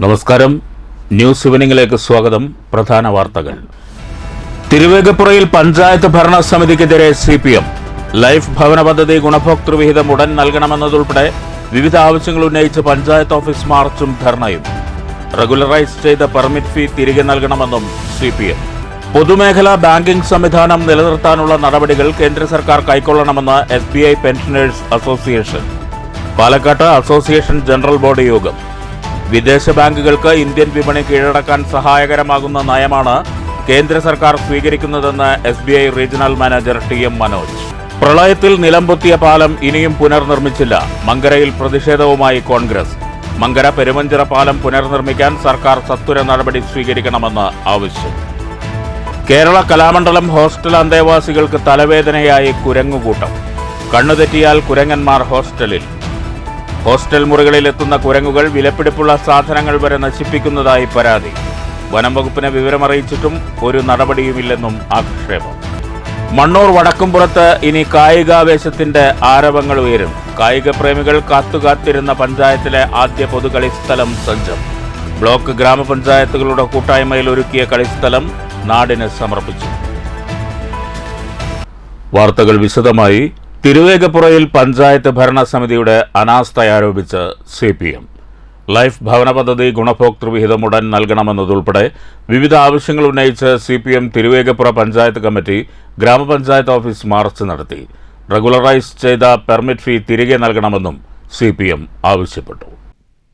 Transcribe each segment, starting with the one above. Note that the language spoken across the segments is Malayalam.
നമസ്കാരം. ന്യൂസ് ഇവനിംഗിലേക്ക് സ്വാഗതം. പ്രധാന വാർത്തകൾ. തിരുവേഗപ്പുറയിൽ പഞ്ചായത്ത് ഭരണസമിതിക്കെതിരെ CPM. ലൈഫ് ഭവന പദ്ധതി ഗുണഭോക്തൃ വിഹിതം ഉടൻ നൽകണമെന്നതുൾപ്പെടെ വിവിധ ആവശ്യങ്ങൾ ഉന്നയിച്ച് പഞ്ചായത്ത് ഓഫീസ് മാർച്ചും ധർണയും. റെഗുലറൈസ് ചെയ്ത പെർമിറ്റ് ഫീ തിരികെ നൽകണമെന്നും CPM. പൊതുമേഖലാ ബാങ്കിംഗ് സംവിധാനം നിലനിർത്താനുള്ള നടപടികൾ കേന്ദ്ര സർക്കാർ കൈക്കൊള്ളണമെന്ന് SBI പെൻഷനേഴ്സ് അസോസിയേഷൻ. പാലക്കാട്ട് അസോസിയേഷൻ ജനറൽ ബോഡി യോഗം. വിദേശ ബാങ്കുകൾക്ക് ഇന്ത്യൻ വിപണി കീഴടക്കാൻ സഹായകരമാകുന്ന നയമാണ് കേന്ദ്ര സർക്കാർ സ്വീകരിക്കുന്നതെന്ന് SBI regional manager TM Manoj. പ്രളയത്തിൽ നിലംപൊത്തിയ പാലം ഇനിയും പുനർനിർമ്മിച്ചില്ല. മങ്കരയിൽ പ്രതിഷേധവുമായി കോൺഗ്രസ്. മങ്കര പെരുമഞ്ചിറ പാലം പുനർനിർമ്മിക്കാൻ സർക്കാർ സത്വര നടപടി സ്വീകരിക്കണമെന്ന് ആവശ്യം. കേരള കലാമണ്ഡലം ഹോസ്റ്റൽ അന്തേവാസികൾക്ക് തലവേദനയായി കുരങ്ങുകൂട്ടം. കണ്ണുതെറ്റിയാൽ കുരങ്ങന്മാർ ഹോസ്റ്റലിൽ. ഹോസ്റ്റൽ മുറികളിൽ എത്തുന്ന കുരങ്ങുകൾ വിലപിടിപ്പുള്ള സാധനങ്ങൾ വരെ നശിപ്പിക്കുന്നതായി പരാതി. വനം വകുപ്പിനെ വിവരമറിയിച്ചിട്ടും ഒരു നടപടിയുമില്ലെന്നും ആക്ഷേപം. മണ്ണൂർ വടക്കുംപുറത്ത് ഇനി കായികാവേശത്തിന്റെ ആരവങ്ങൾ ഉയരും. കായിക പ്രേമികൾ കാത്തുകാത്തിരുന്ന പഞ്ചായത്തിലെ ആദ്യ പൊതുകളിസ്ഥലം സജ്ജം. ബ്ലോക്ക് ഗ്രാമപഞ്ചായത്തുകളുടെ കൂട്ടായ്മയിൽ ഒരുക്കിയ കളിസ്ഥലം നാടിന് സമർപ്പിച്ചു. വാർത്തകൾ വിശദമായി. തിരുവേഗപ്പുറയിൽ പഞ്ചായത്ത് ഭരണസമിതിയുടെ അനാസ്ഥയാരോപിച്ച് CPM. ലൈഫ് ഭവന പദ്ധതി ഗുണഭോക്തൃ വിഹിതം ഉടൻ നൽകണമെന്നതുൾപ്പെടെ വിവിധ ആവശ്യങ്ങൾ ഉന്നയിച്ച് CPM തിരുവേഗപ്പുറ പഞ്ചായത്ത് കമ്മിറ്റി ഗ്രാമപഞ്ചായത്ത് ഓഫീസ് മാർച്ച് നടത്തി. റെഗുലറൈസ് ചെയ്ത പെർമിറ്റ് ഫീ തിരികെ നൽകണമെന്നും CPM ആവശ്യപ്പെട്ടു.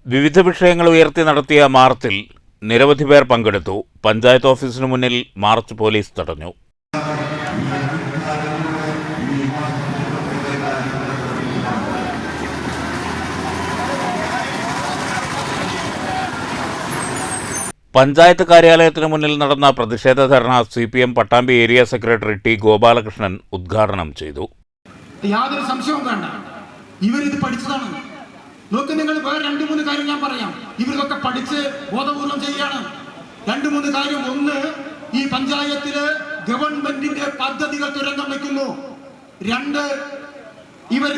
വിവിധ വിഷയങ്ങൾ ഉയർത്തി നടത്തിയ മാർച്ചിൽ നിരവധി പേർ പങ്കെടുത്തു. പഞ്ചായത്ത് ഓഫീസിനു മുന്നിൽ മാർച്ച് പോലീസ് തടഞ്ഞു. പഞ്ചായത്ത് കാര്യാലയത്തിന് മുന്നിൽ നടന്ന പ്രതിഷേധ ധർണ CPM Pattambi area secretary T Gopalakrishnan ഉദ്ഘാടനം ചെയ്തു. യാതൊരു സംശയവും വേണ്ട, ഇവരിത് പഠിച്ചതാണ്. നോക്ക്, നിങ്ങൾ വേറെ 2-3 കാര്യം ഞാൻ പറയാം. ഇവരിതൊക്കെ പഠിച്ച് ബോധപൂർവം ചെയ്യുകയാണ്. 2-3 കാര്യം. ഒന്ന്, ഈ പഞ്ചായത്തില് ഗവൺമെന്റിന്റെ പദ്ധതികൾ തുരങ്കം വയ്ക്കുന്നു. 2, ഇവർ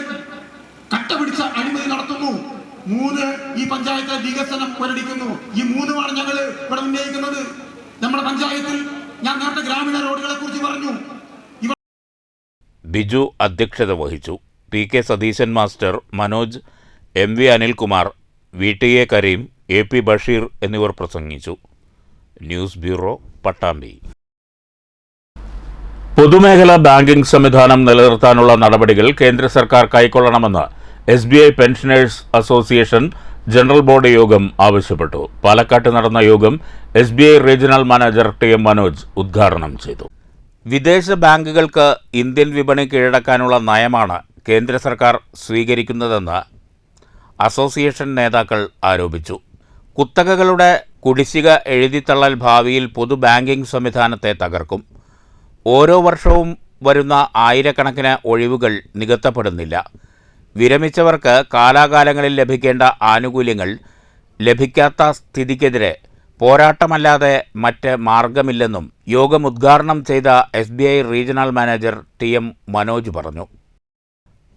കട്ടപിടിച്ച അഴിമതി നടത്തുന്നു. 3, ഈ പഞ്ചായത്തെ വികസനം മുരടിക്കുന്നു. ഈ 3മാണ് ഞങ്ങൾ ഇവിടെ ഉന്നയിക്കുന്നത്. നമ്മുടെ പഞ്ചായത്തിൽ ഞാൻ നേരത്തെ ഗ്രാമീണ റോഡുകളെ കുറിച്ച് പറഞ്ഞു. ബിജു അധ്യക്ഷത വഹിച്ചു. PK Satheesan master, Manoj, MV Anilkumar, VTA Kareem, AP Basheer എന്നിവർ പ്രസംഗിച്ചു. News bureau, Pattambi. പൊതുമേഖലാ ബാങ്കിംഗ് സംവിധാനം നിലനിർത്താനുള്ള നടപടികൾ കേന്ദ്ര സർക്കാർ കൈക്കൊള്ളണമെന്ന് SBI pensioners association general body യോഗം ആവശ്യപ്പെട്ടു. പാലക്കാട്ട് നടന്ന യോഗം SBI regional manager TM Manoj ഉദ്ഘാടനം ചെയ്തു. വിദേശ ബാങ്കുകൾക്ക് ഇന്ത്യൻ വിപണി കീഴടക്കാനുള്ള നയമാണ് കേന്ദ്ര സർക്കാർ സ്വീകരിക്കുന്നതെന്ന് അസോസിയേഷൻ നേതാക്കൾ ആരോപിച്ചു. കുത്തകകളുടെ കുടിശ്ശിക എഴുതിത്തള്ളൽ ഭാവിയിൽ പൊതു ബാങ്കിംഗ് സംവിധാനത്തെ തകർക്കും. ഓരോ വർഷവും വരുന്ന ആയിരക്കണക്കിന് ഒഴിവുകൾ നികത്തപ്പെടുന്നില്ല. വിരമിച്ചവർക്ക് കാലാകാലങ്ങളിൽ ലഭിക്കേണ്ട ആനുകൂല്യങ്ങൾ ലഭിക്കാത്ത സ്ഥിതിക്കെതിരെ പോരാട്ടമല്ലാതെ മറ്റ് മാർഗമില്ലെന്നും യോഗം ഉദ്ഘാടനം ചെയ്ത SBI regional manager TM Manoj പറഞ്ഞു.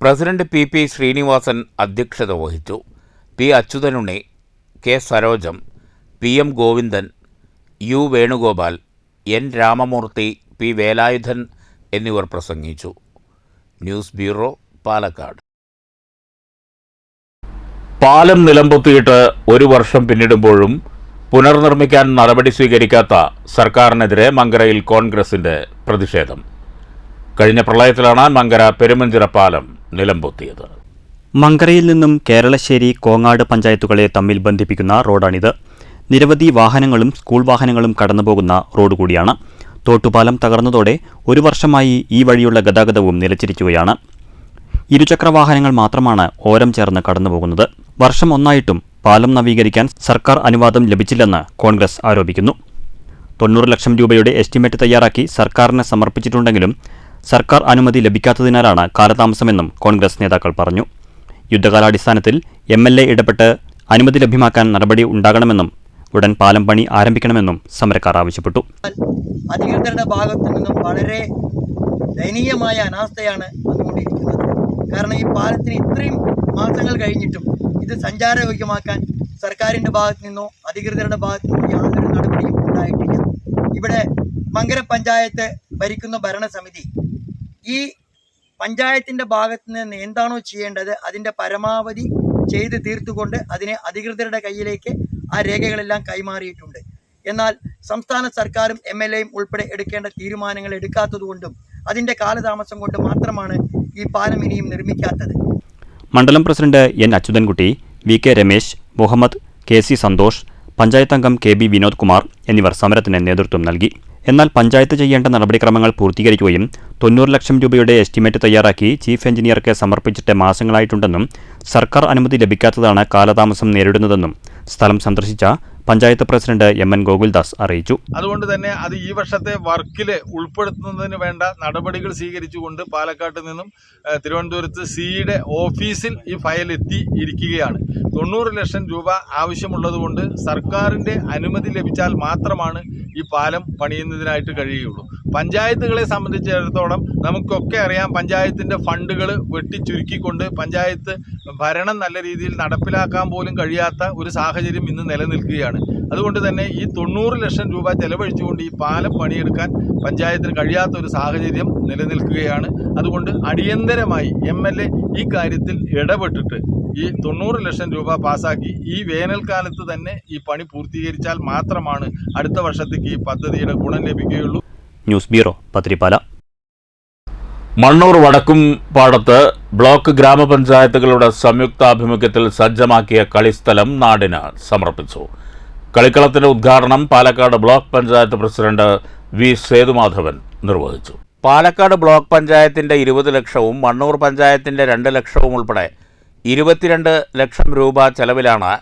പ്രസിഡന്റ് PP ശ്രീനിവാസൻ അധ്യക്ഷത വഹിച്ചു. P അച്യുതനുണ്ണി, K സരോജം, PM Govindan, U Venugopal, N Ramamurthy, P Velayudhan എന്നിവർ പ്രസംഗിച്ചു. News bureau, Palakkad. പാലം നിലംപൊത്തിയിട്ട് 1 വർഷം പിന്നിടുമ്പോഴും പുനർനിർമ്മിക്കാൻ നടപടി സ്വീകരിക്കാത്ത സർക്കാരിനെതിരെ മങ്കരയിൽ കോൺഗ്രസിന്റെ പ്രതിഷേധം. കഴിഞ്ഞ പ്രളയത്തിലാണ് മങ്കര പെരുമഞ്ചിറ പാലം നിലംപൊത്തിയത്. മങ്കരയിൽ നിന്നും കേരളശ്ശേരി, കോങ്ങാട് പഞ്ചായത്തുകളെ തമ്മിൽ ബന്ധിപ്പിക്കുന്ന റോഡാണിത്. നിരവധി വാഹനങ്ങളും സ്കൂൾ വാഹനങ്ങളും കടന്നുപോകുന്ന റോഡ് കൂടിയാണ്. തോട്ടുപാലം തകർന്നതോടെ 1 വർഷമായി ഈ വഴിയുള്ള ഗതാഗതവും നിലച്ചിരിക്കുകയാണ്. ഇരുചക്ര വാഹനങ്ങൾ മാത്രമാണ് ഓരം ചേർന്ന് കടന്നുപോകുന്നത്. വർഷം 1 പാലം നവീകരിക്കാൻ സർക്കാർ അനുവാദം ലഭിച്ചില്ലെന്ന് കോൺഗ്രസ് ആരോപിക്കുന്നു. 90 ലക്ഷം രൂപയുടെ എസ്റ്റിമേറ്റ് തയ്യാറാക്കി സർക്കാരിന് സമർപ്പിച്ചിട്ടുണ്ടെങ്കിലും സർക്കാർ അനുമതി ലഭിക്കാത്തതിനാലാണ് കാലതാമസമെന്നും കോൺഗ്രസ് നേതാക്കൾ പറഞ്ഞു. യുദ്ധകാലാടിസ്ഥാനത്തിൽ MLA ഇടപെട്ട് അനുമതി ലഭ്യമാക്കാൻ നടപടി ഉണ്ടാകണമെന്നും ഉടൻ പാലം പണി ആരംഭിക്കണമെന്നും സമരക്കാർ ആവശ്യപ്പെട്ടു. അധികൃതരുടെ ഭാഗത്തു നിന്നും വളരെ ദയനീയമായ അനാസ്ഥയാണ് വന്നുകൊണ്ടിരിക്കുന്നത്. കാരണം ഈ പാലത്തിന് ഇത്രയും മാസങ്ങൾ കഴിഞ്ഞിട്ടും ഇത് സഞ്ചാരയോഗ്യമാക്കാൻ സർക്കാരിൻ്റെ ഭാഗത്തു നിന്നോ അധികൃതരുടെ ഭാഗത്തു നിന്നോ യാതൊരു നടപടിയും ഉണ്ടായിട്ടില്ല. ഇവിടെ മങ്കര പഞ്ചായത്ത് ഭരിക്കുന്ന ഭരണസമിതി ഈ പഞ്ചായത്തിൻ്റെ ഭാഗത്തു നിന്ന് എന്താണോ ചെയ്യേണ്ടത് അതിൻ്റെ പരമാവധി ചെയ്ത് തീർത്തുകൊണ്ട് അതിനെ അധികൃതരുടെ കയ്യിലേക്ക് ആ രേഖകളെല്ലാം കൈമാറിയിട്ടുണ്ട്. എന്നാൽ സംസ്ഥാന സർക്കാരും MLAയും ഉൾപ്പെടെ എടുക്കേണ്ട തീരുമാനങ്ങൾ എടുക്കാത്തതുകൊണ്ടും അതിൻ്റെ കാലതാമസം കൊണ്ട് മാത്രമാണ് ഈ പാലം ഇനിയും നിർമ്മിക്കാത്തത്. മണ്ഡലം president N. Achuthankutty, VK Ramesh, Muhammad, KC Santhosh, panchayat അംഗം KB വിനോദ് കുമാർ എന്നിവർ സമരത്തിന് നേതൃത്വം നൽകി. എന്നാൽ പഞ്ചായത്ത് ചെയ്യേണ്ട നടപടിക്രമങ്ങൾ പൂർത്തീകരിക്കുകയും 90 ലക്ഷം രൂപയുടെ എസ്റ്റിമേറ്റ് തയ്യാറാക്കി ചീഫ് എഞ്ചിനീയർക്ക് സമർപ്പിച്ചിട്ട് മാസങ്ങളായിട്ടുണ്ടെന്നും സർക്കാർ അനുമതി ലഭിക്കാത്തതാണ് കാലതാമസം നേരിടുന്നതെന്നും സ്ഥലം സന്ദർശിച്ച പഞ്ചായത്ത് പ്രസിഡന്റ് MN ഗോകുൽദാസ് അറിയിച്ചു. അതുകൊണ്ട് തന്നെ അത് ഈ വർഷത്തെ വർക്കിൽ ഉൾപ്പെടുത്തുന്നതിന് വേണ്ട നടപടികൾ സ്വീകരിച്ചുകൊണ്ട് പാലക്കാട്ട് നിന്നും തിരുവനന്തപുരത്ത് സിയുടെ ഓഫീസിൽ ഈ ഫയൽ എത്തിയിരിക്കുകയാണ്. 90 ലക്ഷം രൂപ ആവശ്യമുള്ളതുകൊണ്ട് സർക്കാരിൻ്റെ അനുമതി ലഭിച്ചാൽ മാത്രമാണ് ഈ പാലം പണിയുന്നതിനായിട്ട് കഴിയുള്ളൂ. പഞ്ചായത്തുകളെ സംബന്ധിച്ചിടത്തോളം നമുക്കൊക്കെ അറിയാം, പഞ്ചായത്തിൻ്റെ ഫണ്ടുകൾ വെട്ടിച്ചുരുക്കിക്കൊണ്ട് പഞ്ചായത്ത് ഭരണം നല്ല രീതിയിൽ നടപ്പിലാക്കാൻ പോലും കഴിയാത്ത ഒരു സാഹചര്യം ഇന്ന് നിലനിൽക്കുകയാണ്. അതുകൊണ്ട് തന്നെ ഈ 90 ലക്ഷം രൂപ ചെലവഴിച്ചുകൊണ്ട് ഈ പാലം പണിയെടുക്കാൻ പഞ്ചായത്തിന് കഴിയാത്ത ഒരു സാഹചര്യം നിലനിൽക്കുകയാണ്. അതുകൊണ്ട് അടിയന്തരമായി MLA ഈ കാര്യത്തിൽ ഇടപെട്ടിട്ട് ഈ 90 ലക്ഷം രൂപ പാസാക്കി ഈ വേനൽക്കാലത്ത് തന്നെ ഈ പണി പൂർത്തീകരിച്ചാൽ മാത്രമാണ് അടുത്ത വർഷത്തേക്ക് ഈ പദ്ധതിയുടെ ഗുണം ലഭിക്കുകയുള്ളൂ. News bureau, Pathirippala. മണ്ണൂർ വടക്കുംപാടത്ത് ബ്ലോക്ക് ഗ്രാമപഞ്ചായത്തുകളുടെ സംയുക്താഭിമുഖ്യത്തിൽ സജ്ജമാക്കിയ കളിസ്ഥലം നാടിന് സമർപ്പിച്ചു. കളിക്കളത്തിന്റെ ഉദ്ഘാടനം Palakkad block panchayat president V. Sethumadhavan നിർവഹിച്ചു. പാലക്കാട് ബ്ലോക്ക് പഞ്ചായത്തിന്റെ 20 ലക്ഷവും മണ്ണൂർ പഞ്ചായത്തിന്റെ 2 ലക്ഷവും ഉൾപ്പെടെ 22 ലക്ഷം രൂപ ചെലവിലാണ്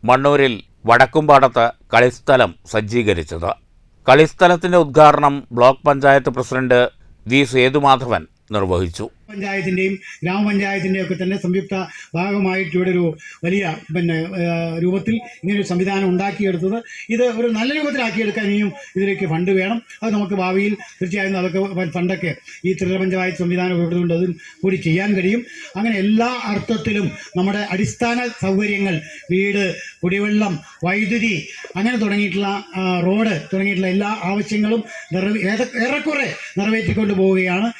മണ്ണൂരിൽ വടക്കുംപാടത്ത് കളിസ്ഥലം സജ്ജീകരിച്ചത്. കളിസ്ഥലത്തിന്റെ ഉദ്ഘാടനം block panchayat president V. Sethumadhavan നിർവഹിച്ചു. പഞ്ചായത്തിൻ്റെയും ഗ്രാമപഞ്ചായത്തിൻ്റെയും ഒക്കെ തന്നെ സംയുക്ത ഭാഗമായിട്ട് ഇവിടെ ഒരു വലിയ രൂപത്തിൽ ഇങ്ങനൊരു സംവിധാനം ഉണ്ടാക്കിയെടുത്തത് ഇത് ഒരു നല്ല രൂപത്തിലാക്കിയെടുക്കാൻ ഇനിയും ഇതിലേക്ക് ഫണ്ട് വേണം. അത് നമുക്ക് ഭാവിയിൽ തീർച്ചയായും അതൊക്കെ ഫണ്ടൊക്കെ ഈ ത്രിതല പഞ്ചായത്ത് സംവിധാനം ഉള്ളതുകൊണ്ട് അതും കൂടി ചെയ്യാൻ കഴിയും. അങ്ങനെ എല്ലാ അർത്ഥത്തിലും നമ്മുടെ അടിസ്ഥാന സൗകര്യങ്ങൾ, വീട്, കുടിവെള്ളം, വൈദ്യുതി, അങ്ങനെ തുടങ്ങിയിട്ടുള്ള റോഡ് തുടങ്ങിയിട്ടുള്ള എല്ലാ ആവശ്യങ്ങളും ഏറെക്കുറെ നിറവേറ്റിക്കൊണ്ട് പോവുകയാണ്.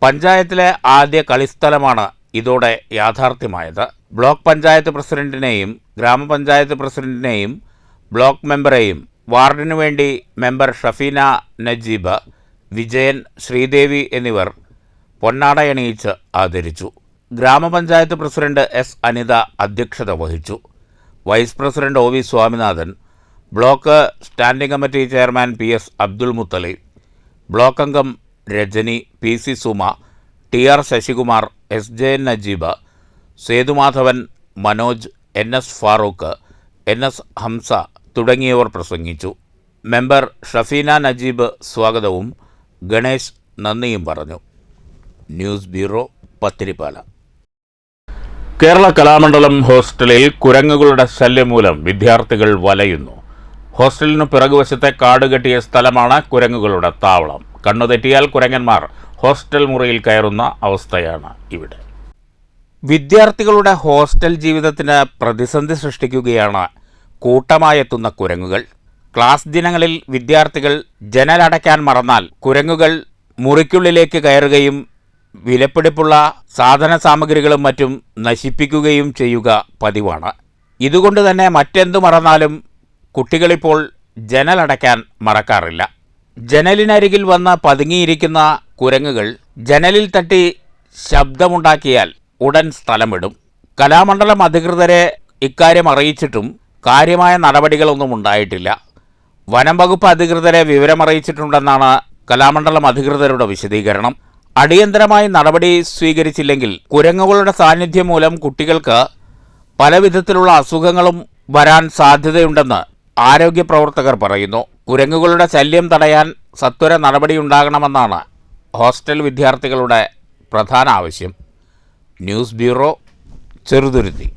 പഞ്ചായത്തിലെ ആദ്യ കളിസ്ഥലമാണ് ഇതോടെ യാഥാർത്ഥ്യമായത്. ബ്ലോക്ക് പഞ്ചായത്ത് പ്രസിഡന്റിനെയും ഗ്രാമപഞ്ചായത്ത് പ്രസിഡന്റിനെയും ബ്ലോക്ക് മെമ്പറെയും വാർഡിനു വേണ്ടി മെമ്പർ ഷഫീന നജീബ്, വിജയൻ, ശ്രീദേവി എന്നിവർ പൊന്നാടയണിയിച്ച് ആദരിച്ചു. ഗ്രാമപഞ്ചായത്ത് പ്രസിഡന്റ് S. അനിത അധ്യക്ഷത വഹിച്ചു. Vice president OV. Swaminathan, block standing committee chairman PS. Abdul Muthalib, block അംഗം Rajani, PC. Suma, TR. Sasikumar, SJ. Najeeb, Sethumadhavan, Manoj, NS. Farooq, NS. Hamza തുടങ്ങിയവർ പ്രസംഗിച്ചു. മെമ്പർ ഷഫീന നജീബ് സ്വാഗതവും ഗണേശ് നന്ദിയും പറഞ്ഞു. News bureau, Pathirippala. കേരള കലാമണ്ഡലം ഹോസ്റ്റലിൽ കുരങ്ങുകളുടെ ശല്യം മൂലം വിദ്യാർത്ഥികൾ വലയുന്നു. ഹോസ്റ്റലിനു പിറകുവശത്തെ കാടുകെട്ടിയ സ്ഥലമാണ് കുരങ്ങുകളുടെ താവളം. കണ്ണുതെറ്റിയാൽ കുരങ്ങന്മാർ ഹോസ്റ്റൽ മുറിയിൽ കയറുന്ന അവസ്ഥയാണ് ഇവിടെ. വിദ്യാർത്ഥികളുടെ ഹോസ്റ്റൽ ജീവിതത്തിന് പ്രതിസന്ധി സൃഷ്ടിക്കുകയാണ് കൂട്ടമായെത്തുന്ന കുരങ്ങുകൾ. ക്ലാസ് ദിനങ്ങളിൽ വിദ്യാർത്ഥികൾ ജനലടയ്ക്കാൻ മറന്നാൽ കുരങ്ങുകൾ മുറിക്കുള്ളിലേക്ക് കയറുകയും വിലപിടിപ്പുള്ള സാധന സാമഗ്രികളും മറ്റും നശിപ്പിക്കുകയും ചെയ്യുക പതിവാണ്. ഇതുകൊണ്ട് തന്നെ മറ്റെന്തു മറന്നാലും കുട്ടികളിപ്പോൾ ജനലടയ്ക്കാൻ മറക്കാറില്ല. ജനലിനരികിൽ വന്ന് പതുങ്ങിയിരിക്കുന്ന കുരങ്ങുകൾ ജനലിൽ തട്ടി ശബ്ദമുണ്ടാക്കിയാൽ ഉടൻ സ്ഥലം വിടും. കലാമണ്ഡലം അധികൃതരെ ഇക്കാര്യം അറിയിച്ചിട്ടും കാര്യമായ നടപടികളൊന്നും ഉണ്ടായിട്ടില്ല. വനം വകുപ്പ് അധികൃതരെ വിവരമറിയിച്ചിട്ടുണ്ടെന്നാണ് കലാമണ്ഡലം അധികൃതരുടെ വിശദീകരണം. അടിയന്തരമായി നടപടി സ്വീകരിച്ചില്ലെങ്കിൽ കുരങ്ങുകളുടെ സാന്നിധ്യം മൂലം കുട്ടികൾക്ക് പലവിധത്തിലുള്ള അസുഖങ്ങളും വരാൻ സാധ്യതയുണ്ടെന്ന് ആരോഗ്യ പ്രവർത്തകർ പറയുന്നു. കുരങ്ങുകളുടെ ശല്യം തടയാൻ സത്വര നടപടിയുണ്ടാകണമെന്നാണ് ഹോസ്റ്റൽ വിദ്യാർത്ഥികളുടെ പ്രധാന ആവശ്യം. News bureau, Cheruthuruthy.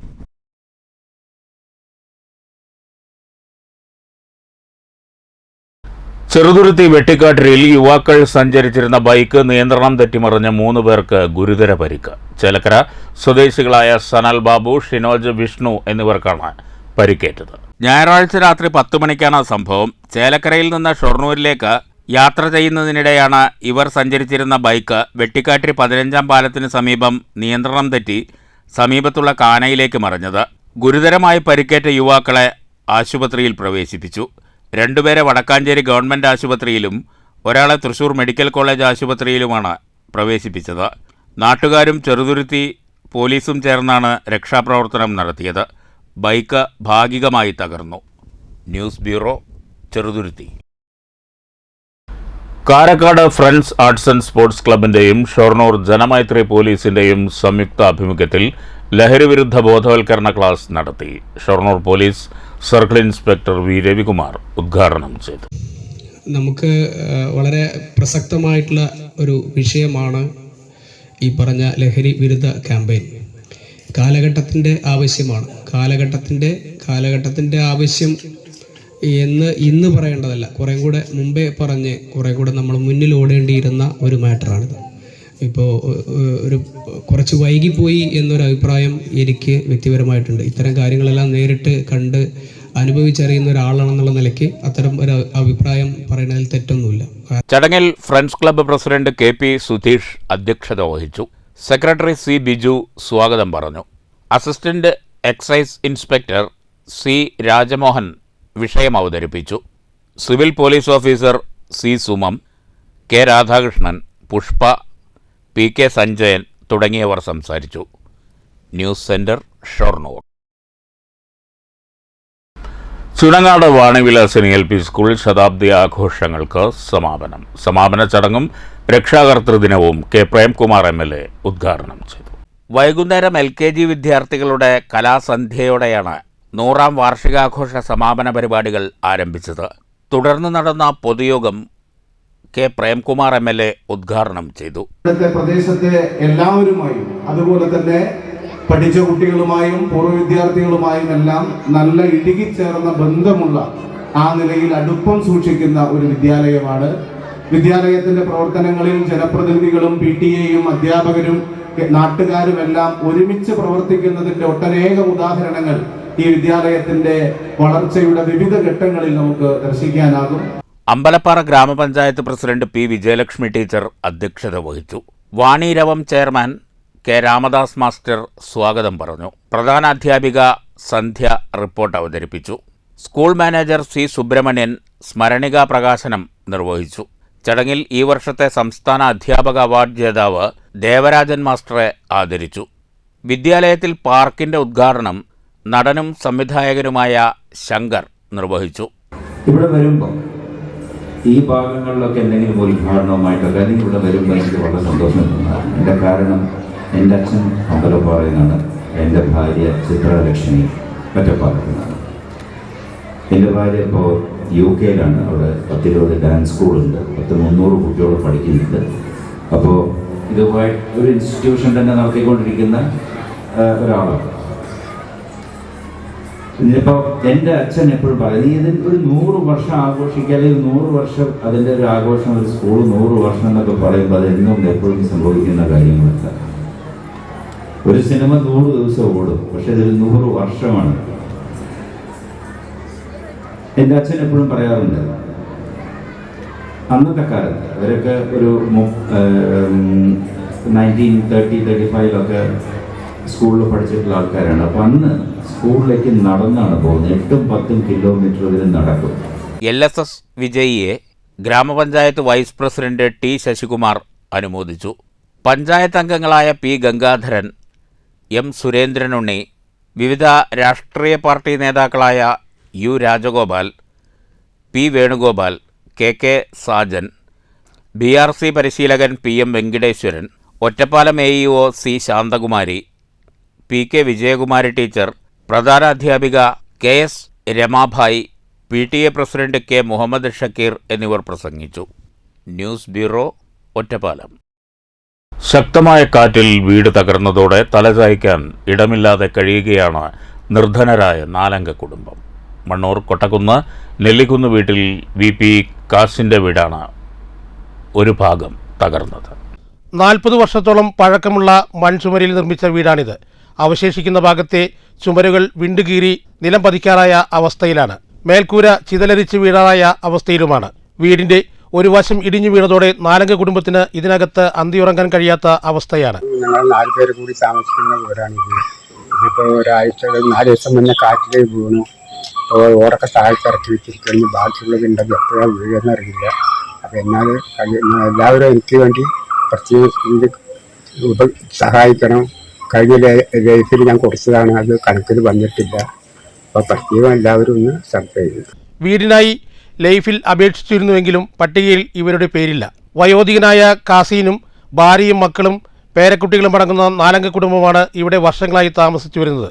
ചെറുതുരുത്തി വെട്ടിക്കാട്ടിരിൽ യുവാക്കൾ സഞ്ചരിച്ചിരുന്ന ബൈക്ക് നിയന്ത്രണം തെറ്റിമറിഞ്ഞ 3 പേർക്ക് ഗുരുതര പരിക്ക്. ചേലക്കര സ്വദേശികളായ സനൽ ബാബു, ഷിനോജ്, വിഷ്ണു എന്നിവർക്കാണ് പരിക്കേറ്റത്. ഞായറാഴ്ച രാത്രി 10 മണിക്കാണ് സംഭവം. ചേലക്കരയിൽ നിന്ന് ഷൊർണൂരിലേക്ക് യാത്ര ചെയ്യുന്നതിനിടെയാണ് ഇവർ സഞ്ചരിച്ചിരുന്ന ബൈക്ക് വെട്ടിക്കാട്ടിരി 15-ാം പാലത്തിന് സമീപം നിയന്ത്രണം തെറ്റി സമീപത്തുള്ള കാനയിലേക്ക് മറിഞ്ഞത്. ഗുരുതരമായി പരിക്കേറ്റ യുവാക്കളെ ആശുപത്രിയിൽ പ്രവേശിപ്പിച്ചു. 2 പേരെ വടക്കാഞ്ചേരി ഗവൺമെൻറ് ആശുപത്രിയിലും ഒരാളെ തൃശൂർ മെഡിക്കൽ കോളേജ് ആശുപത്രിയിലുമാണ് പ്രവേശിപ്പിച്ചത്. നാട്ടുകാരും ചെറുതുരുത്തി പോലീസും ചേർന്നാണ് രക്ഷാപ്രവർത്തനം നടത്തിയത്. ബൈക്ക് ഭാഗികമായി തകർന്നു. News bureau, Cheruthuruthy. Karakkad friends arts and sports ക്ലബിന്റെയും ഷൊർണൂർ ജനമൈത്രി പോലീസിന്റെയും സംയുക്താഭിമുഖ്യത്തിൽ ലഹരിവിരുദ്ധ ബോധവൽക്കരണ ക്ലാസ് നടത്തി. Shoranur police circle inspector V Ravikumar ഉദ്ഘാടനം ചെയ്തു. നമുക്ക് വളരെ പ്രസക്തമായിട്ടുള്ള ഒരു വിഷയമാണ് ഈ പറഞ്ഞ ലഹരി വിരുദ്ധ ക്യാമ്പയിൻ. കാലഘട്ടത്തിൻ്റെ ആവശ്യമാണ്. കാലഘട്ടത്തിൻ്റെ ആവശ്യം ഇന്ന് പറയേണ്ടതല്ല, കുറേ കൂടെ മുമ്പേ പറഞ്ഞ് കുറേ കൂടെ നമ്മൾ മുന്നിൽ ഓടേണ്ടിയിരുന്ന ഒരു മാറ്ററാണിത്. ഇപ്പോൾ കുറച്ച് വൈകിപ്പോയി എന്നൊരു അഭിപ്രായം എനിക്ക് വ്യക്തിപരമായിട്ടുണ്ട്. ഇത്തരം കാര്യങ്ങളെല്ലാം നേരിട്ട് കണ്ട് അനുഭവിച്ചറിയുന്ന ഒരാളാണെന്നുള്ള നിലയ്ക്ക് അത്തരം ഒരു അഭിപ്രായം പറയുന്നതിൽ തെറ്റൊന്നുമില്ല. ചടങ്ങിൽ friends club president KP Sudheesh അധ്യക്ഷത വഹിച്ചു. സെക്രട്ടറി C ബിജു സ്വാഗതം പറഞ്ഞു. Assistant excise inspector C Rajamohan വിഷയം അവതരിപ്പിച്ചു. Civil police officer C Sumam, K Radhakrishnan, Pushpa, PK Sanjayan തുടങ്ങിയവർ സംസാരിച്ചു. News centre, Shoranur. Chunangad Vanivilasini LP school ശതാബ്ദി ആഘോഷങ്ങൾക്ക് സമാപനം. സമാപന ചടങ്ങും രക്ഷാകർതൃദിനവും K പ്രേംകുമാർ MLA ഉദ്ഘാടനം ചെയ്തു. വൈകുന്നേരം LKG വിദ്യാർത്ഥികളുടെ കലാസന്ധ്യയോടെയാണ് 100ാം വാർഷികാഘോഷ സമാപന പരിപാടികൾ ആരംഭിച്ചത്. തുടർന്ന് നടന്ന പൊതുയോഗം K പ്രേംകുമാർ MLA ഉദ്ഘാടനം ചെയ്തു. ഇവിടുത്തെ പ്രദേശത്തെ എല്ലാവരുമായും അതുപോലെ തന്നെ പഠിച്ച കുട്ടികളുമായും പൂർവ്വ വിദ്യാർത്ഥികളുമായും എല്ലാം നല്ല ഇടുകിച്ചേർന്ന ബന്ധമുള്ള ആ നിലയിൽ അടുപ്പം സൂക്ഷിക്കുന്ന ഒരു വിദ്യാലയമാണ്. വിദ്യാലയത്തിന്റെ പ്രവർത്തനങ്ങളിൽ ജനപ്രതിനിധികളും PTA-യും അധ്യാപകരും നാട്ടുകാരും എല്ലാം ഒരുമിച്ച് പ്രവർത്തിക്കുന്നതിന്റെ ഒട്ടനേകം ഉദാഹരണങ്ങൾ ഈ വിദ്യാലയത്തിന്റെ വളർച്ചയുടെ വിവിധ ഘട്ടങ്ങളിൽ നമുക്ക് ദർശിക്കാനാകും. അമ്പലപ്പാറ ഗ്രാമപഞ്ചായത്ത് പ്രസിഡന്റ് P വിജയലക്ഷ്മി ടീച്ചർ അധ്യക്ഷത വഹിച്ചു. വാണിരവം ചെയർമാൻ K രാമദാസ് മാസ്റ്റർ സ്വാഗതം പറഞ്ഞു. പ്രധാനാധ്യാപിക സന്ധ്യ റിപ്പോർട്ട് അവതരിപ്പിച്ചു. സ്കൂൾ മാനേജർ C സുബ്രഹ്മണ്യൻ സ്മരണികാ പ്രകാശനം നിർവഹിച്ചു. ചടങ്ങിൽ ഈ വർഷത്തെ സംസ്ഥാന അധ്യാപക അവാർഡ് ജേതാവ് ദേവരാജൻ മാസ്റ്ററെ ആദരിച്ചു. വിദ്യാലയത്തിൽ പാർക്കിന്റെ ഉദ്ഘാടനം നടനും സംവിധായകനുമായ ശങ്കർ നിർവഹിച്ചു. ഇവിടെ വരുമ്പോൾ ഈ ഭാഗങ്ങളിലൊക്കെ എന്തെങ്കിലും ഉദ്ഘാടനവുമായിട്ടൊക്കെ അല്ലെങ്കിൽ ഇവിടെ വരുമ്പോൾ എനിക്ക് വളരെ സന്തോഷം തോന്നാറ്. എൻ്റെ കാരണം എൻ്റെ അച്ഛൻ അമ്പലപ്പാറയിൽ നിന്നാണ്, എൻ്റെ ഭാര്യ ചിത്രലക്ഷ്മി ഒറ്റപ്പാലത്തിൽ നിന്നാണ്. എൻ്റെ ഭാര്യ ഇപ്പോൾ UK-യിലാണ്. അവിടെ 10-20 ഡാൻസ് സ്കൂളുണ്ട്, 300 കുട്ടികൾ പഠിക്കുന്നുണ്ട്. അപ്പോൾ ഇതുമായി ഒരു ഇൻസ്റ്റിറ്റ്യൂഷൻ തന്നെ നടത്തിക്കൊണ്ടിരിക്കുന്ന ഒരാളാണ്. ഇപ്പോൾ എൻ്റെ അച്ഛൻ എപ്പോഴും പറയും, നീ ഇതിൽ ഒരു 100 വർഷം ആഘോഷിക്കുക, അല്ലെങ്കിൽ 100 വർഷം അതിൻ്റെ ഒരു ആഘോഷം, ഒരു സ്കൂൾ 100 വർഷം എന്നൊക്കെ പറയുമ്പോൾ അതെന്നും എപ്പോഴും സംഭവിക്കുന്ന കാര്യങ്ങളല്ല. ഒരു സിനിമ 100 ദിവസം ഓടും, പക്ഷെ ഇതൊരു 100 വർഷമാണ്. എൻ്റെ അച്ഛൻ എപ്പോഴും പറയാറുണ്ട്, അന്നത്തെ കാലത്ത് അവരൊക്കെ ഒരു 1930-35 സ്കൂളിൽ പഠിച്ചിട്ടുള്ള ആൾക്കാരാണ്. അപ്പം അന്ന് സ്കൂളിലേക്ക് നടന്നാണ് പോകുന്നത്. 8-10 കിലോമീറ്റർ ഇതിൽ നടക്കും. LSS വിജയിയെ ഗ്രാമപഞ്ചായത്ത് വൈസ് പ്രസിഡന്റ് T ശശികുമാർ അനുമോദിച്ചു. പഞ്ചായത്ത് അംഗങ്ങളായ P ഗംഗാധരൻ, M സുരേന്ദ്രനുണ്ണി, വിവിധ രാഷ്ട്രീയ പാർട്ടി നേതാക്കളായ U Rajagopal, P Venugopal, KK Sajan, BRC പരിശീലകൻ PM Venkateswaran, Ottapalam AEO C Shanthakumari, PK Vijayakumari teacher, പ്രധാനാധ്യാപിക KS Ramabai, PTA president K Muhammad Shakeer എന്നിവർ പ്രസംഗിച്ചു. News bureau, Ottapalam. ശക്തമായ കാറ്റിൽ വീട് തകർന്നതോടെ തലചായ്ക്കാൻ ഇടമില്ലാതെ കഴിയുകയാണ് നിർധനരായ 4-അംഗ കുടുംബം. മണ്ണൂർ കൊട്ടക്കുന്ന് നെല്ലിക്കുന്ന് വീട്ടിൽ VP കാസിന്റെ വീടാണ് ഒരു ഭാഗം തകർന്നത്. 40 വർഷത്തോളം പഴക്കമുള്ള മൺചുമരിൽ നിർമ്മിച്ച വീടാണിത്. അവശേഷിക്കുന്ന ഭാഗത്തെ ചുമരുകൾ വിണ്ടുകീറി നിലം പതിക്കാറായ അവസ്ഥയിലാണ്. മേൽക്കൂര ചിതലരിച്ച് വീഴാറായ അവസ്ഥയിലുമാണ്. വീടിന്റെ ഒരു വശം ഇടിഞ്ഞു വീണതോടെ 4 കുടുംബത്തിന് ഇതിനകത്ത് അന്തിയുറങ്ങാൻ കഴിയാത്ത അവസ്ഥയാണ്. ഞങ്ങൾ 4 പേര് കൂടി താമസിക്കുന്ന വീടാണിത്. ഇതിപ്പോൾ ഒരാഴ്ച 4 ദിവസം മുന്നേ കാറ്റിലേക്ക് വീണു. ഓടൊക്കെ താഴ്ത്തിറക്കി വെച്ചിരിക്കുന്നു. ബാക്കിയുള്ളതുണ്ടെങ്കിൽ എപ്പോഴാണ് വീഴുമെന്ന് അറിയില്ല. അപ്പം എന്നാൽ എല്ലാവരും എനിക്ക് വേണ്ടി പ്രത്യേകം സഹായിക്കണം. കഴിഞ്ഞ ലൈഫിൽ ഞാൻ കൊടുത്തതാണ്, അത് കണക്കിൽ വന്നിട്ടില്ല. അപ്പോൾ പ്രത്യേകം എല്ലാവരും ഒന്ന് സംസാരിക്കുന്നു. വീടിനായി ലൈഫിൽ അപേക്ഷിച്ചിരുന്നുവെങ്കിലും പട്ടികയിൽ ഇവരുടെ പേരില്ല. വയോധികനായ കാസീനും ഭാര്യയും മക്കളും പേരക്കുട്ടികളും അടങ്ങുന്ന 4 അംഗ കുടുംബമാണ് ഇവിടെ വർഷങ്ങളായി താമസിച്ചു വരുന്നത്.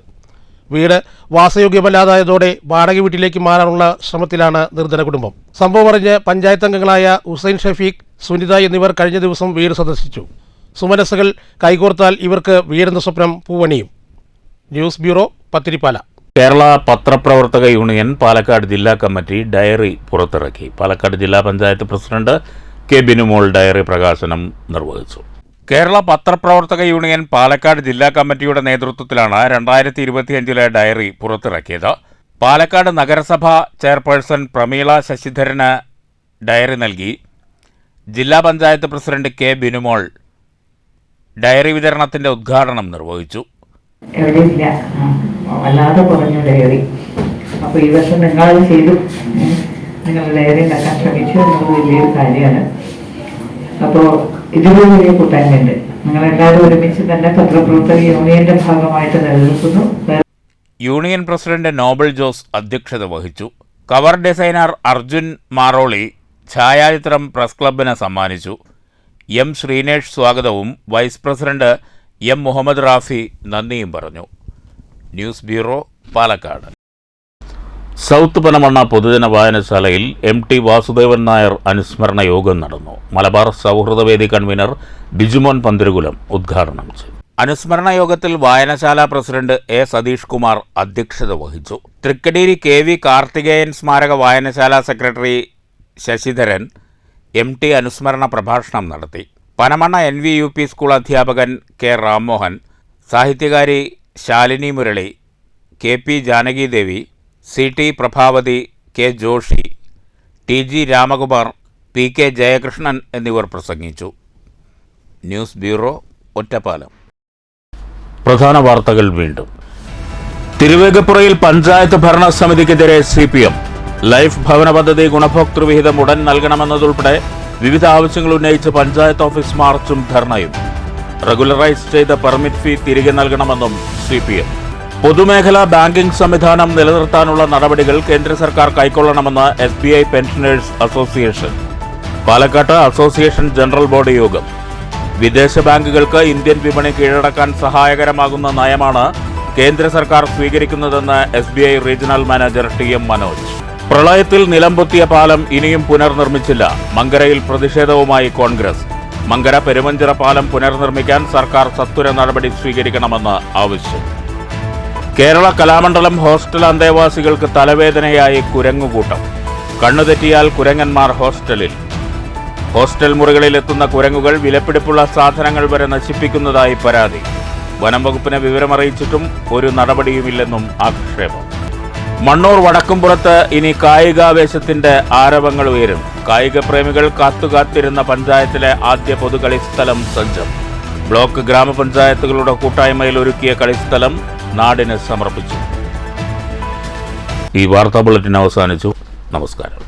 വീട് വാസയോഗ്യമല്ലാതായതോടെ വാടക വീട്ടിലേക്ക് മാറാനുള്ള ശ്രമത്തിലാണ് നിർധന കുടുംബം. സംഭവം അറിഞ്ഞ് പഞ്ചായത്ത് അംഗങ്ങളായ ഹുസൈൻ ഷഫീഖ്, സുനിത എന്നിവർ കഴിഞ്ഞ ദിവസം വീട് സന്ദർശിച്ചു. സുമനസ്സുകൾ കൈകോർത്താൽ ഇവർക്ക് വീടെന്ന സ്വപ്നം പൂവണിയും. News bureau, Pathirippala. കേരള പത്രപ്രവർത്തക യൂണിയൻ പാലക്കാട് ജില്ലാ കമ്മിറ്റി ഡയറി പുറത്തിറക്കി. പാലക്കാട് ജില്ലാ panchayat president K Binumol diary പ്രകാശനം നിർവഹിച്ചു. കേരള പത്രപ്രവർത്തക യൂണിയൻ പാലക്കാട് ജില്ലാ കമ്മിറ്റിയുടെ നേതൃത്വത്തിലാണ് 2025 ഡയറി പുറത്തിറക്കിയത്. പാലക്കാട് നഗരസഭ ചെയർപേഴ്സൺ പ്രമീള ശശിധരന് ഡയറി നൽകി. ജില്ലാ panchayat president K Binumol diary വിതരണത്തിന്റെ ഉദ്ഘാടനം നിർവഹിച്ചു. എവിടെയില്ല, വല്ലാതെ കുറഞ്ഞു ഡയറി. അപ്പോൾ ഈ വർഷം നിങ്ങളത് ചെയ്തു, നിങ്ങൾ ഡയറി ഉണ്ടാക്കാൻ ശ്രമിച്ചു എന്നത് വലിയൊരു കാര്യമാണ്. അപ്പോൾ ഇതിലും വലിയ കൂട്ടായ്മയുണ്ട്. നിങ്ങളെല്ലാവരും ഒരുമിച്ച് തന്നെ പത്രപ്രവർത്തക യൂണിയന്റെ ഭാഗമായിട്ട് നിലനിൽക്കുന്നു. യൂണിയൻ പ്രസിഡന്റ് നോബൽ ജോസ് അധ്യക്ഷത വഹിച്ചു. കവർ ഡിസൈനർ അർജുൻ മാറോളി ഛായാചിത്രം പ്രസ് ക്ലബിന് സമ്മാനിച്ചു. എം ശ്രീനേഷ് സ്വാഗതവും vice president M Muhammad Rafi നന്ദിയും പറഞ്ഞു. News bureau, Palakkad. South Panamanna പൊതുജന വായനശാലയിൽ MT വാസുദേവൻ നായർ അനുസ്മരണ യോഗം നടന്നു. മലബാർ സൗഹൃദവേദി കൺവീനർ ബിജുമോൻ പന്തിരുകുലം ഉദ്ഘാടനം ചെയ്തു. അനുസ്മരണ യോഗത്തിൽ വായനശാല പ്രസിഡന്റ് എ സതീഷ് കുമാർ അധ്യക്ഷത വഹിച്ചു. തൃക്കടീരി KV കാർത്തികേയൻ സ്മാരക വായനശാല സെക്രട്ടറി ശശിധരൻ MT അനുസ്മരണ പ്രഭാഷണം നടത്തി. പനമണ്ണ NVUP സ്കൂൾ അധ്യാപകൻ കെ റാംമോഹൻ, സാഹിത്യകാരി Shalini Murali, KP Janakidevi, CT Prabhavathi, K Joshi, TG Ramakumar, PK Jayakrishnan എന്നിവർ പ്രസംഗിച്ചു. News bureau, Ottapalam. പ്രധാന വാർത്തകൾ വീണ്ടും. തിരുവേഗപ്പുറയിൽ പഞ്ചായത്ത് ഭരണസമിതിക്കെതിരെ CPM. ലൈഫ് ഭവന പദ്ധതി ഗുണഭോക്തൃ വിഹിതം ഉടൻ നൽകണമെന്നതുൾപ്പെടെ വിവിധ ആവശ്യങ്ങൾ ഉന്നയിച്ച് പഞ്ചായത്ത് ഓഫീസ് മാർച്ചും ധർണയും. റെഗുലറൈസ് ചെയ്ത പെർമിറ്റ് ഫീ തിരികെ നൽകണമെന്നും CPM. പൊതുമേഖലാ ബാങ്കിംഗ് സംവിധാനം നിലനിർത്താനുള്ള നടപടികൾ കേന്ദ്ര സർക്കാർ കൈക്കൊള്ളണമെന്ന് SBI പെൻഷനേഴ്സ് അസോസിയേഷൻ. പാലക്കാട്ട് അസോസിയേഷൻ ജനറൽ ബോഡി യോഗം. വിദേശ ബാങ്കുകൾക്ക് ഇന്ത്യൻ വിപണി കീഴടക്കാൻ സഹായകരമാകുന്ന നയമാണ് കേന്ദ്ര സർക്കാർ സ്വീകരിക്കുന്നതെന്ന് SBI regional manager TM Manoj. പ്രളയത്തിൽ നിലംപൊത്തിയ പാലം ഇനിയും പുനർനിർമ്മിച്ചില്ല. മങ്കരയിൽ പ്രതിഷേധവുമായി കോൺഗ്രസ്. മങ്കര പെരുമഞ്ചിറ പാലം പുനർനിർമ്മിക്കാൻ സർക്കാർ സത്വര നടപടി സ്വീകരിക്കണമെന്ന് ആവശ്യം. കേരള കലാമണ്ഡലം ഹോസ്റ്റൽ അന്തേവാസികൾക്ക് തലവേദനയായി കുരങ്ങുകൂട്ടം. കണ്ണുതെറ്റിയാൽ കുരങ്ങന്മാർ ഹോസ്റ്റലിൽ. ഹോസ്റ്റൽ മുറികളിൽ എത്തുന്ന കുരങ്ങുകൾ വിലപിടിപ്പുള്ള സാധനങ്ങൾ വരെ നശിപ്പിക്കുന്നതായി പരാതി. വനം വകുപ്പിനെ വിവരമറിയിച്ചിട്ടും ഒരു നടപടിയുമില്ലെന്നും ആക്ഷേപം. മണ്ണൂർ വടക്കുംപുറത്ത് ഇനി കായികാവേശത്തിന്റെ ആരവങ്ങൾ ഉയരും. കായിക പ്രേമികൾ കാത്തുകാത്തിരുന്ന പഞ്ചായത്തിലെ ആദ്യ പൊതുകളിസ്ഥലം സജ്ജം. ബ്ലോക്ക് ഗ്രാമപഞ്ചായത്തുകളുടെ കൂട്ടായ്മയിൽ ഒരുക്കിയ കളിസ്ഥലം നാടിന് സമർപ്പിച്ചു. ഈ വാർത്താ ബുള്ളറ്റിൻ അവസാനിച്ചു. നമസ്കാരം.